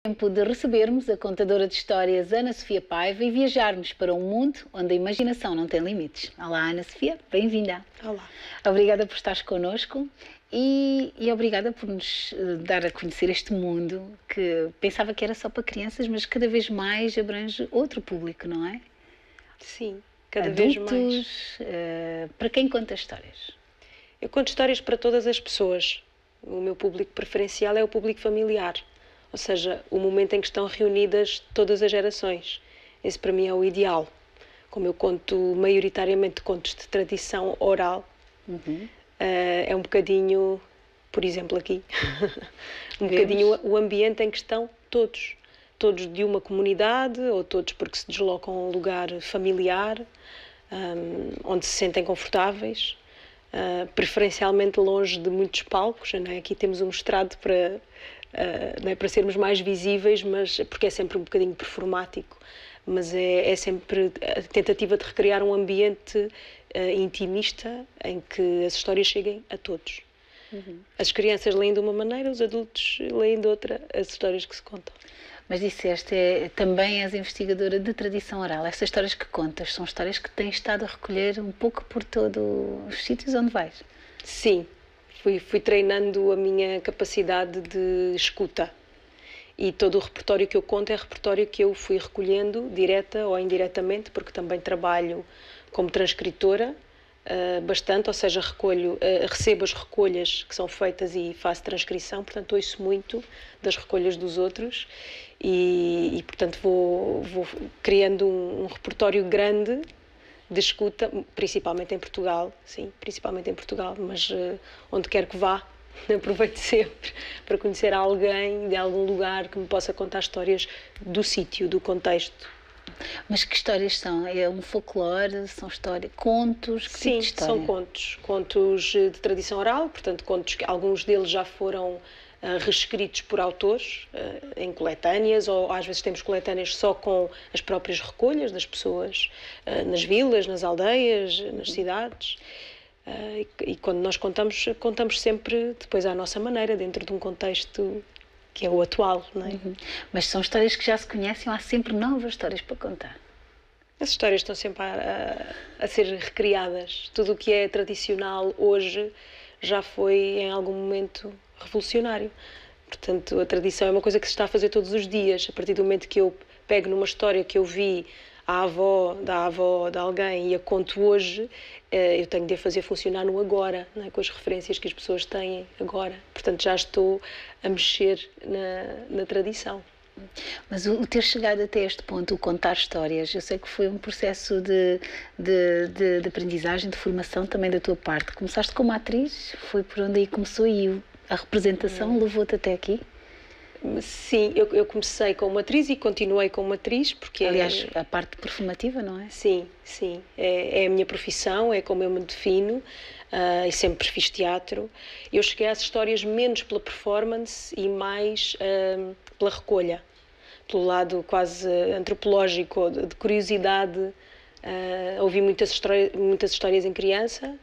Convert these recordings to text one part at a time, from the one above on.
Tempo de recebermos a contadora de histórias Ana Sofia Paiva e viajarmos para um mundo onde a imaginação não tem limites. Olá, Ana Sofia, bem-vinda. Olá. Obrigada por estares connosco e obrigada por nos dar a conhecer este mundo que pensava que era só para crianças, mas cada vez mais abrange outro público, não é? Sim, cada Adultos, vez mais. Para quem conta histórias? Eu conto histórias para todas as pessoas. O meu público preferencial é o público familiar, ou seja, o momento em que estão reunidas todas as gerações. Esse para mim é o ideal. Como eu conto maioritariamente contos de tradição oral, é um bocadinho, por exemplo aqui, bocadinho o ambiente em que estão todos. Todos de uma comunidade ou todos porque se deslocam a um lugar familiar, onde se sentem confortáveis, preferencialmente longe de muitos palcos. Não é? Aqui temos um estrado para, não é para sermos mais visíveis, mas porque é sempre um bocadinho performático, mas é sempre a tentativa de recriar um ambiente intimista em que as histórias cheguem a todos. As crianças leem de uma maneira, os adultos leem de outra as histórias que se contam. Mas disseste, também és investigadora de tradição oral. Estas histórias que contas são histórias que tens estado a recolher um pouco por todos os sítios onde vais? Sim, fui treinando a minha capacidade de escuta. E todo o repertório que eu conto é repertório que eu fui recolhendo, direta ou indiretamente, porque também trabalho como transcritora, bastante, ou seja, recebo as recolhas que são feitas e faço transcrição, portanto ouço muito das recolhas dos outros e portanto vou criando um repertório grande de escuta, principalmente em Portugal, sim, principalmente em Portugal, mas onde quer que vá, aproveito sempre para conhecer alguém de algum lugar que me possa contar histórias do sítio, do contexto. Mas que histórias são? É um folclore? São histórias? Contos? Que Sim, tipo de história? são contos. Contos de tradição oral, portanto, contos que alguns deles já foram reescritos por autores em coletâneas, ou às vezes temos coletâneas só com as próprias recolhas das pessoas nas vilas, nas aldeias, nas cidades. E quando nós contamos sempre depois à nossa maneira, dentro de um contexto que é o atual, não é? Mas são histórias que já se conhecem, ou há sempre novas histórias para contar? As histórias estão sempre a ser recriadas. Tudo o que é tradicional hoje já foi em algum momento revolucionário. Portanto, a tradição é uma coisa que se está a fazer todos os dias. A partir do momento que eu pego numa história que eu vi a avó de alguém e a conto hoje, eu tenho de a fazer funcionar no agora, não é? Com as referências que as pessoas têm agora. Portanto, já estou a mexer na tradição. Mas o ter chegado até este ponto, o contar histórias, eu sei que foi um processo de aprendizagem, de formação também da tua parte. Começaste como atriz, foi por onde aí começou e a representação levou-te até aqui? Sim, eu comecei como atriz e continuei como atriz, porque... Aliás, a parte performativa, não é? Sim, sim. É a minha profissão, é como eu me defino, e sempre fiz teatro. Eu cheguei às histórias menos pela performance e mais pela recolha, pelo lado quase antropológico, de curiosidade. Ouvi muitas histórias em criança,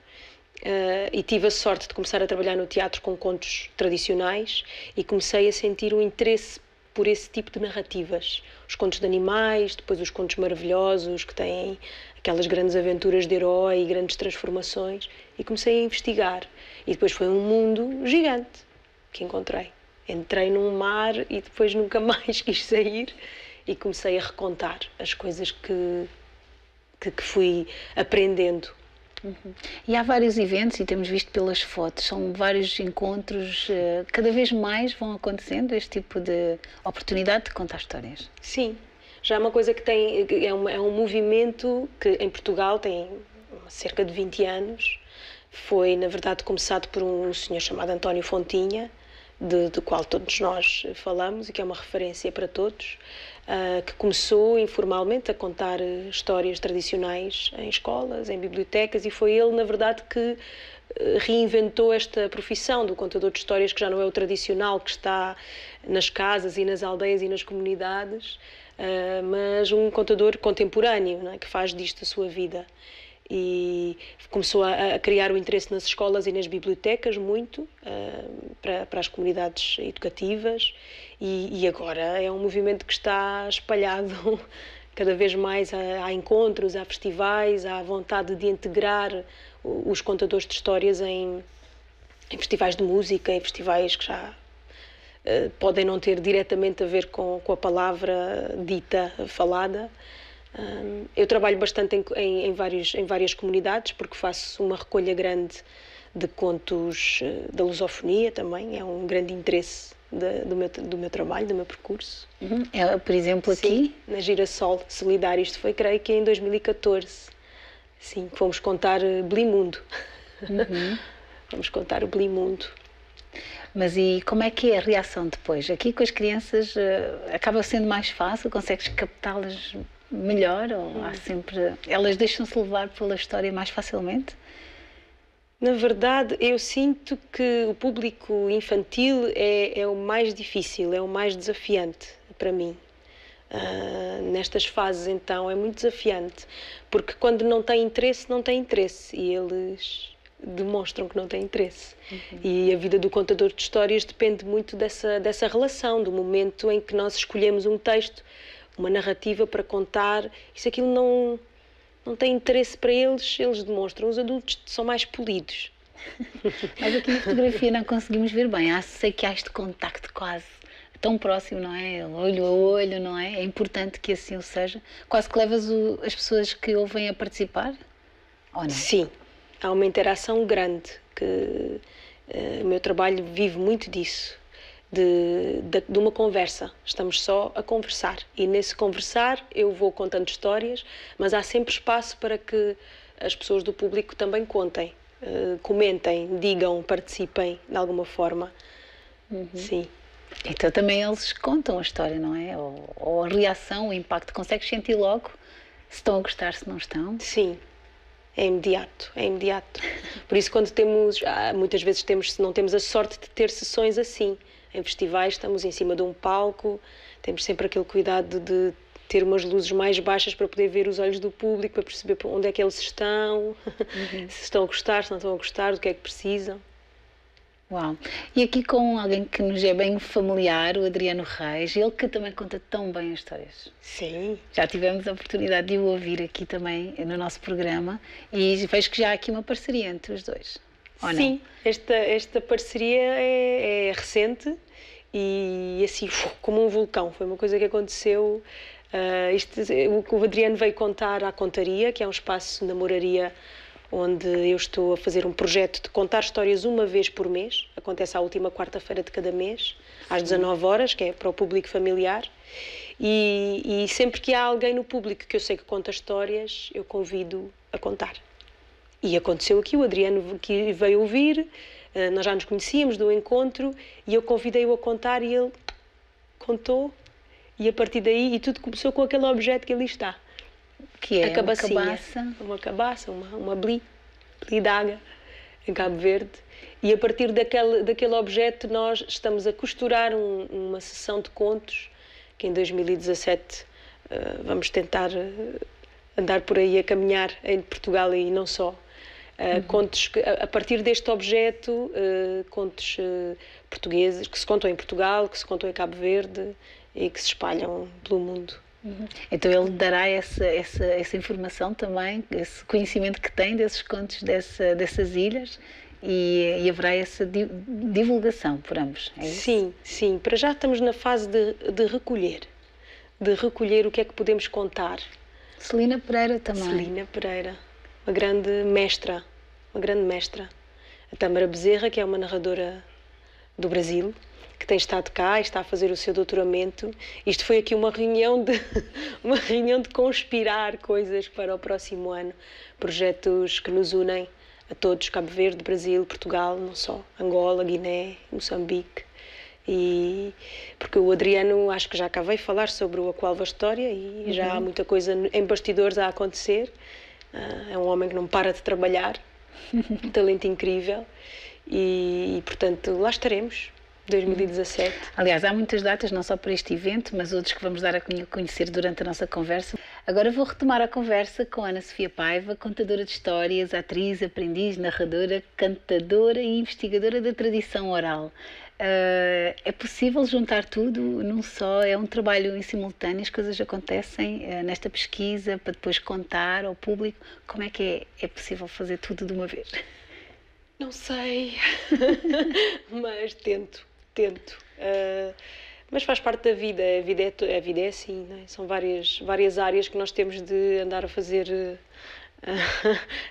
e tive a sorte de começar a trabalhar no teatro com contos tradicionais e comecei a sentir um interesse por esse tipo de narrativas. Os contos de animais, depois os contos maravilhosos que têm aquelas grandes aventuras de herói e grandes transformações, e comecei a investigar. E depois foi um mundo gigante que encontrei. Entrei num mar e depois nunca mais quis sair e comecei a recontar as coisas que fui aprendendo. E há vários eventos, e temos visto pelas fotos, são vários encontros, cada vez mais vão acontecendo este tipo de oportunidade de contar histórias. Sim, já é uma coisa que é um movimento que em Portugal tem cerca de 20 anos. Foi, na verdade, começado por um senhor chamado António Fontinha, do qual todos nós falamos e que é uma referência para todos, que começou informalmente a contar histórias tradicionais em escolas, em bibliotecas, e foi ele, na verdade, que reinventou esta profissão do contador de histórias, que já não é o tradicional que está nas casas e nas aldeias e nas comunidades, mas um contador contemporâneo, não é? Que faz disto a sua vida. e começou a criar o interesse nas escolas e nas bibliotecas muito, para as comunidades educativas, e agora é um movimento que está espalhado cada vez mais. Há encontros, há festivais, há vontade de integrar os contadores de histórias em festivais de música, em festivais que já podem não ter diretamente a ver com a palavra dita, falada. Eu trabalho bastante em várias comunidades, porque faço uma recolha grande de contos da lusofonia também, é um grande interesse do meu trabalho, do meu percurso. Por exemplo, aqui? Sim, na Girassol Solidário, isto foi, creio que em 2014. Sim, fomos contar Blimundo. Vamos contar o Blimundo. Mas e como é que é a reação depois? Aqui com as crianças acaba sendo mais fácil? Consegues captá-las melhor? Ou há sempre... Elas deixam-se levar pela história mais facilmente? Na verdade, eu sinto que o público infantil é o mais difícil, é o mais desafiante para mim. Nestas fases, então, é muito desafiante, porque quando não tem interesse, não tem interesse, e eles demonstram que não têm interesse. E a vida do contador de histórias depende muito dessa relação, do momento em que nós escolhemos um texto, uma narrativa para contar, e se aquilo não tem interesse para eles, eles demonstram. Os adultos são mais polidos. Mas aqui na fotografia não conseguimos ver bem. Sei que há este contacto quase tão próximo, não é? Olho a olho, não é? É importante que assim o seja. Quase que levas as pessoas que ouvem a participar, ou não? Sim, há uma interação grande, que o meu trabalho vive muito disso. De uma conversa, estamos só a conversar, e nesse conversar eu vou contando histórias, mas há sempre espaço para que as pessoas do público também contem, comentem, digam, participem de alguma forma. Sim. Então também eles contam a história, não é? Ou a reação, o impacto, consegues sentir logo se estão a gostar, se não estão? Sim. É imediato, é imediato. Por isso, quando muitas vezes não temos a sorte de ter sessões assim. Em festivais estamos em cima de um palco, temos sempre aquele cuidado de ter umas luzes mais baixas para poder ver os olhos do público, para perceber onde é que eles estão, se estão a gostar, se não estão a gostar, do que é que precisam. Uau! E aqui com alguém que nos é bem familiar, o Adriano Reis, ele que também conta tão bem as histórias. Sim. Já tivemos a oportunidade de o ouvir aqui também no nosso programa, e vejo que já há aqui uma parceria entre os dois. Sim, esta parceria é recente e assim, como um vulcão. Foi uma coisa que aconteceu. O Adriano veio contar à Contaria, que é um espaço na Moraria onde eu estou a fazer um projeto de contar histórias uma vez por mês. Acontece à última quarta-feira de cada mês, às 19 horas, que é para o público familiar. E sempre que há alguém no público que eu sei que conta histórias, eu convido a contar. E aconteceu aqui, o Adriano que veio ouvir, nós já nos conhecíamos do encontro, e eu convidei-o a contar e ele contou, e a partir daí, e tudo começou com aquele objeto que ali está. Que é a cabaça. Uma cabaça, uma blidaga, em Cabo Verde. E a partir daquele objeto nós estamos a costurar uma sessão de contos, que em 2017 vamos tentar andar por aí a caminhar em Portugal e não só. Contos que, a partir deste objeto, contos portugueses que se contam em Portugal, que se contam em Cabo Verde e que se espalham pelo mundo. Então ele dará essa informação também, esse conhecimento que tem desses contos dessas ilhas, e haverá essa divulgação por ambos, é isso? Sim, sim. Para já estamos na fase de recolher o que é que podemos contar. Celina Pereira também. Celina Pereira, uma grande mestra. A Tâmara Bezerra, que é uma narradora do Brasil, que tem estado cá e está a fazer o seu doutoramento. Isto foi aqui uma reunião de conspirar coisas para o próximo ano, projetos que nos unem a todos, Cabo Verde, Brasil, Portugal, não só, Angola, Guiné, Moçambique. E porque o Adriano acho que já cá veio falar sobre o Aqualva História e já há muita coisa em bastidores a acontecer. É um homem que não para de trabalhar, um talento incrível, e portanto lá estaremos. 2017. Aliás, há muitas datas, não só para este evento, mas outros que vamos dar a conhecer durante a nossa conversa. Agora vou retomar a conversa com Ana Sofia Paiva, contadora de histórias, atriz, aprendiz, narradora, cantadora e investigadora da tradição oral. É possível juntar tudo num só? É um trabalho em simultâneo? As coisas acontecem nesta pesquisa para depois contar ao público? Como é que é possível fazer tudo de uma vez? Não sei, mas tento. Mas faz parte da vida, a vida é assim, não é? São várias áreas que nós temos de andar a fazer,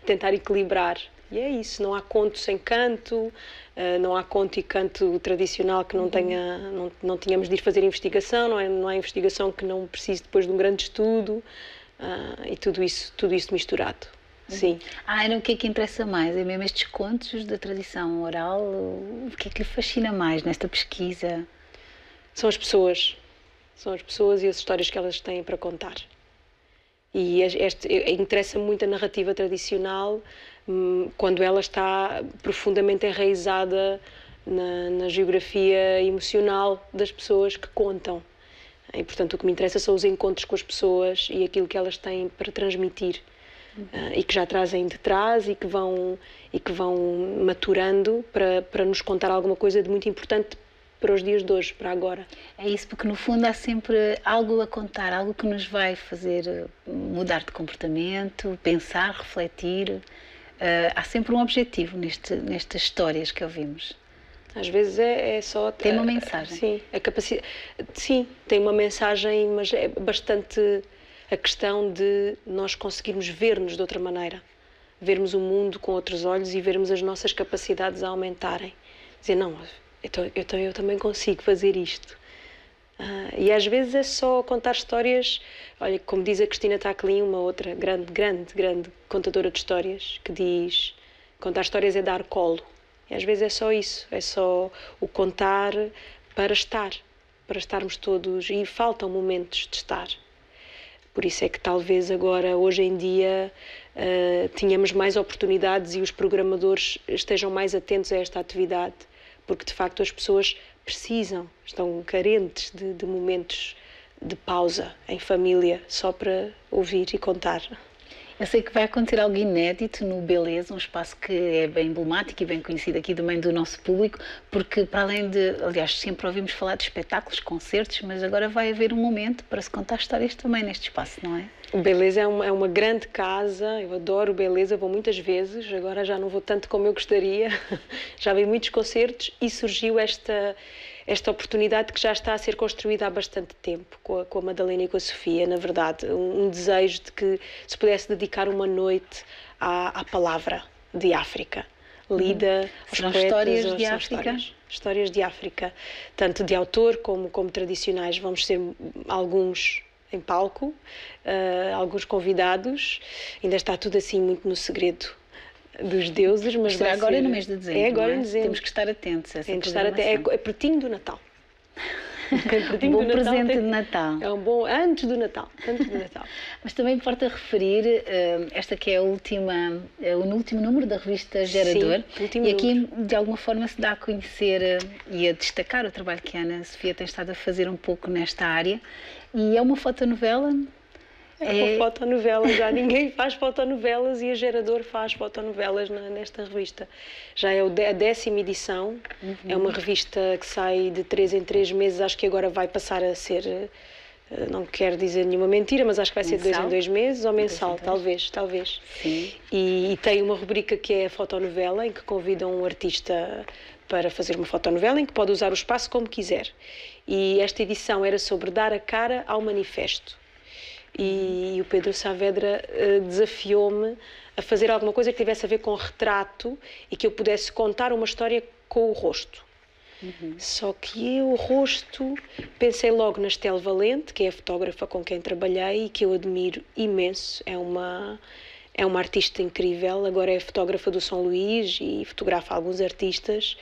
tentar equilibrar. E é isso, não há conto sem canto, não há conto e canto tradicional que não tínhamos de ir fazer investigação, não há investigação que não precise depois de um grande estudo, e tudo isso misturado. Sim. Ana, o que é que interessa mais? É mesmo estes contos da tradição oral? O que é que lhe fascina mais nesta pesquisa? São as pessoas e as histórias que elas têm para contar. E interessa muito a narrativa tradicional quando ela está profundamente enraizada na geografia emocional das pessoas que contam. E, portanto, o que me interessa são os encontros com as pessoas e aquilo que elas têm para transmitir. E que já trazem de trás e que vão maturando para nos contar alguma coisa de muito importante para os dias de hoje, para agora. É isso, porque no fundo há sempre algo a contar, algo que nos vai fazer mudar de comportamento, pensar, refletir. Há sempre um objetivo nestas histórias que ouvimos. Às vezes é só... Tem uma mensagem. Sim, sim, tem uma mensagem, mas é bastante... A questão de nós conseguirmos ver-nos de outra maneira, vermos o mundo com outros olhos e vermos as nossas capacidades a aumentarem. Dizer, não, eu também consigo fazer isto. E às vezes é só contar histórias, olha, como diz a Cristina Tacklin, uma outra grande contadora de histórias, que diz, contar histórias é dar colo. E às vezes é só isso, é só o contar para estarmos todos, e faltam momentos de estar. Por isso é que talvez agora, hoje em dia, tenhamos mais oportunidades e os programadores estejam mais atentos a esta atividade, porque de facto as pessoas estão carentes de momentos de pausa em família, só para ouvir e contar. Eu sei que vai acontecer algo inédito no Beleza, um espaço que é bem emblemático e bem conhecido aqui também do nosso público, porque para além de, aliás, sempre ouvimos falar de espetáculos, concertos, mas agora vai haver um momento para se contar histórias também neste espaço, não é? O Beleza é uma grande casa, eu adoro o Beleza, vou muitas vezes, agora já não vou tanto como eu gostaria, já vi muitos concertos e surgiu esta oportunidade que já está a ser construída há bastante tempo, com a Madalena e com a Sofia, na verdade, um desejo de que se pudesse dedicar uma noite à palavra de África, lida aos São poetas, histórias de África? Histórias de África, tanto de autor como tradicionais. Vamos ser alguns em palco, alguns convidados, ainda está tudo assim muito no segredo dos deuses, mas será agora no mês de dezembro. É agora em dezembro. Temos que estar atentos a essa é pertinho do Natal. Um bom presente de Natal. É um bom antes do Natal. Mas também importa referir esta que é o último número da revista Gerador. Sim, e aqui número. De alguma forma se dá a conhecer e a destacar o trabalho que a Ana Sofia tem estado a fazer um pouco nesta área. E é uma fotonovela. É uma fotonovela, já ninguém faz fotonovelas e a Gerador faz fotonovelas nesta revista. Já é a 10ª edição, é uma revista que sai de 3 em 3 meses, acho que agora vai passar a ser, não quero dizer nenhuma mentira, mas acho que vai ser de 2 em 2 meses, ou mensal, talvez. Sim. E tem uma rubrica que é a fotonovela, em que convidam um artista para fazer uma fotonovela, em que pode usar o espaço como quiser. E esta edição era sobre dar a cara ao manifesto. E o Pedro Saavedra desafiou-me a fazer alguma coisa que tivesse a ver com retrato e que eu pudesse contar uma história com o rosto. Só que o rosto, pensei logo na Estelle Valente, que é a fotógrafa com quem trabalhei e que eu admiro imenso, é uma artista incrível, agora é fotógrafa do São Luís e fotografa alguns artistas,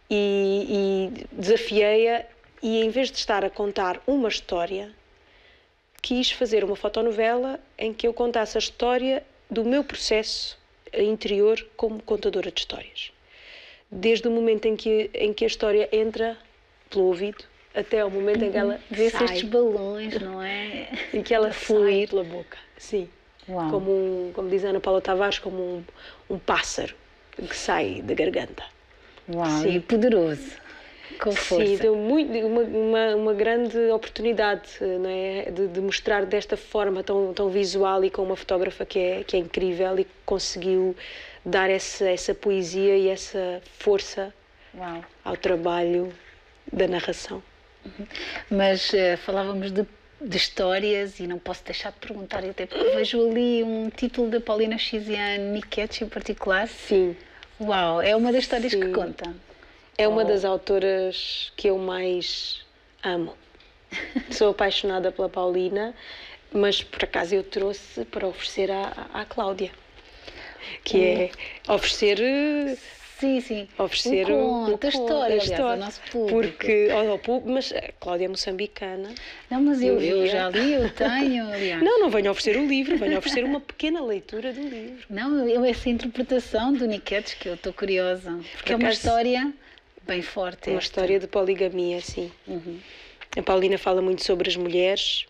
e desafiei-a, e em vez de estar a contar uma história, quis fazer uma fotonovela em que eu contasse a história do meu processo interior como contadora de histórias. Desde o momento em que a história entra pelo ouvido até ao momento em que ela Vê-se sai. estes balões, não é? Em que ela sai pela boca. Sim. Uau. Como diz a Ana Paula Tavares, como um pássaro que sai da garganta. Uau, Sim. e poderoso. Com força. Sim, deu uma grande oportunidade, não é? de mostrar desta forma tão visual e com uma fotógrafa que é incrível e que conseguiu dar essa poesia e essa força Uau. ao trabalho da narração. Mas falávamos de histórias e não posso deixar de perguntar, até porque vejo ali um título da Paulina Chiziane, Niquetes em particular. Sim. Uau, é uma das histórias Sim. que conta. É uma das autoras que eu mais amo. Sou apaixonada pela Paulina, mas por acaso eu trouxe para oferecer à Cláudia, que é oferecer... Sim. Oferecer a história, aliás, ao nosso público. Porque, mas a Cláudia é moçambicana. Não, mas eu já li, eu tenho, aliás. Não venho oferecer o livro, venho oferecer uma pequena leitura do livro. Não, essa interpretação do Niquetes que eu estou curiosa, porque é uma história bem forte. Uma história de poligamia, sim. Uhum. A Paulina fala muito sobre as mulheres,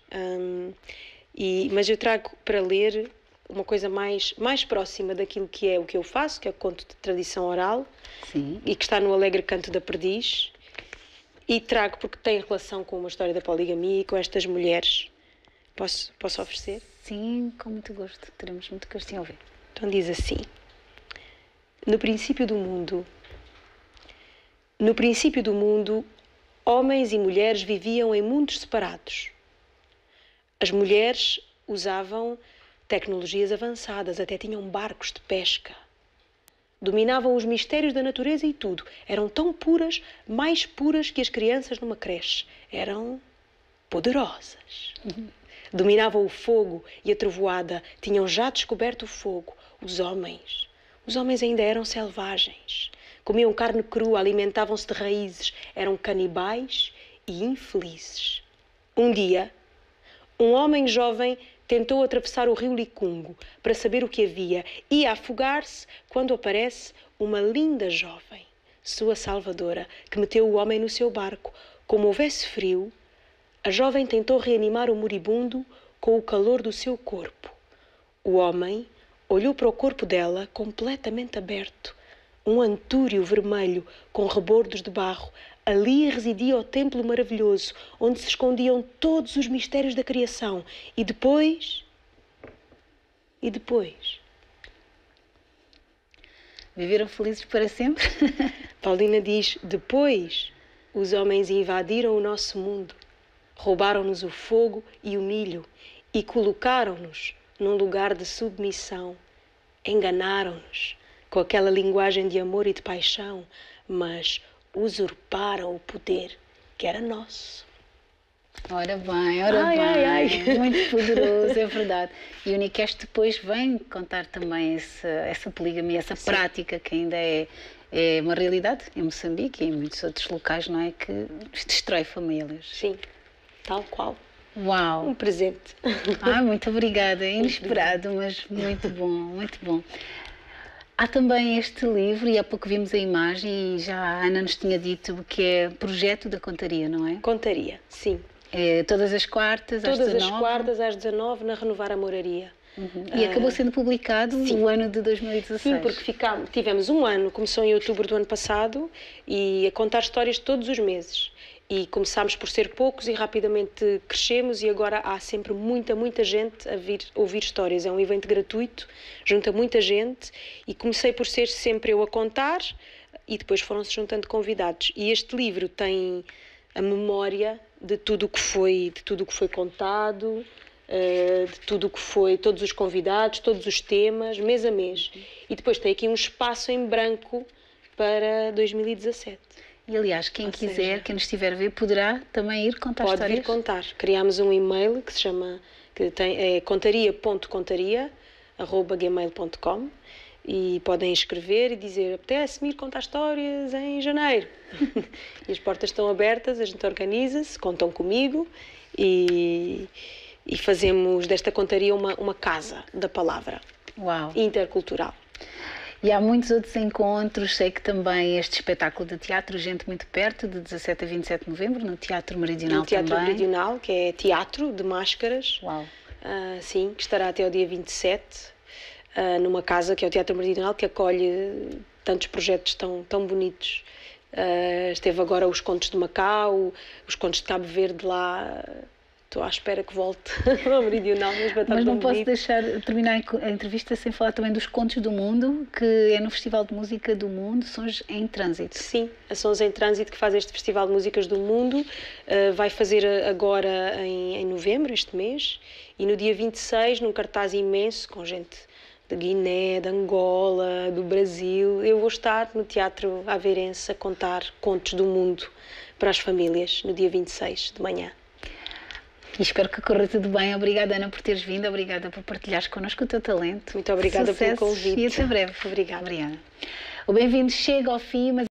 mas eu trago para ler uma coisa mais próxima daquilo que é o que eu faço, que é o conto de tradição oral. Sim. E que está no Alegre Canto da Perdiz, e trago porque tem relação com uma história da poligamia e com estas mulheres. Posso oferecer? Sim, com muito gosto. Teremos muito gosto em ouvir. Então diz assim: no princípio do mundo, homens e mulheres viviam em mundos separados. As mulheres usavam tecnologias avançadas, até tinham barcos de pesca. Dominavam os mistérios da natureza e tudo. Eram tão puras, mais puras que as crianças numa creche. Eram poderosas. Dominavam o fogo e a trovoada. Tinham já descoberto o fogo. Os homens ainda eram selvagens. Comiam carne crua, alimentavam-se de raízes. Eram canibais e infelizes. Um dia, um homem jovem tentou atravessar o rio Licungo para saber o que havia. Ia afogar-se quando aparece uma linda jovem, sua salvadora, que meteu o homem no seu barco. Como houvesse frio, a jovem tentou reanimar o moribundo com o calor do seu corpo. O homem olhou para o corpo dela completamente aberto. Um antúrio vermelho com rebordos de barro. Ali residia o templo maravilhoso, onde se escondiam todos os mistérios da criação. E depois... Viveram felizes para sempre? Paulina diz: depois os homens invadiram o nosso mundo, roubaram-nos o fogo e o milho e colocaram-nos num lugar de submissão. Enganaram-nos com aquela linguagem de amor e de paixão, mas usurparam o poder que era nosso. Ora bem. Muito poderoso, é verdade. E o Niquetes depois vem contar também essa poligamia, essa prática que ainda é uma realidade em Moçambique e em muitos outros locais, não é? Que destrói famílias. Sim, tal qual. Uau! Um presente. Muito obrigada. É inesperado, mas muito bom, muito bom. Há também este livro, e há pouco vimos a imagem, e já a Ana nos tinha dito que é Projeto da Contaria, não é? Contaria, sim. É todas as quartas, às 19? Todas as quartas, às 19, na Renovar a Moraria. E acabou sendo publicado no ano de 2016. Sim, porque tivemos um ano, começou em outubro do ano passado, e a contar histórias todos os meses. E começámos por ser poucos e rapidamente crescemos, e agora há sempre muita gente a vir ouvir histórias. É um evento gratuito, junta muita gente, e comecei por ser sempre eu a contar, e depois foram-se juntando convidados. E este livro tem a memória de tudo o que foi contado, de tudo o que foi, todos os convidados, todos os temas, mês a mês. E depois tem aqui um espaço em branco para 2017. E aliás, quem quiser, quem nos estiver a ver, poderá também ir contar histórias? Pode vir contar. Criámos um e-mail que se chama, contaria.contaria@gmail.com, e podem escrever e dizer: apetece-me ir contar histórias em janeiro. E as portas estão abertas, a gente organiza-se, contam comigo e fazemos desta contaria uma casa da palavra. Uau. Intercultural. E há muitos outros encontros, sei que também este espetáculo de teatro, Gente Muito Perto, de 17 a 27 de novembro, no Teatro Meridional também. No Teatro Meridional, que é teatro de máscaras. Uau! Sim, que estará até ao dia 27, numa casa que é o Teatro Meridional, que acolhe tantos projetos tão bonitos. Esteve agora os Contos de Macau, os Contos de Cabo Verde lá. Estou à espera que volte ao Meridional. Mas não posso deixar terminar a entrevista sem falar também dos Contos do Mundo, que é no Festival de Música do Mundo, Sons em Trânsito. Sim, a Sons em Trânsito, que faz este Festival de Músicas do Mundo, vai fazer agora em novembro, este mês, e no dia 26, num cartaz imenso, com gente de Guiné, de Angola, do Brasil, eu vou estar no Teatro Aveirense a contar contos do mundo para as famílias, no dia 26 de manhã. E espero que corra tudo bem. Obrigada, Ana, por teres vindo. Obrigada por partilhares connosco o teu talento. Muito obrigada pelo convite. E até breve. Obrigada. Obrigada. O Bem-vindo chega ao fim, mas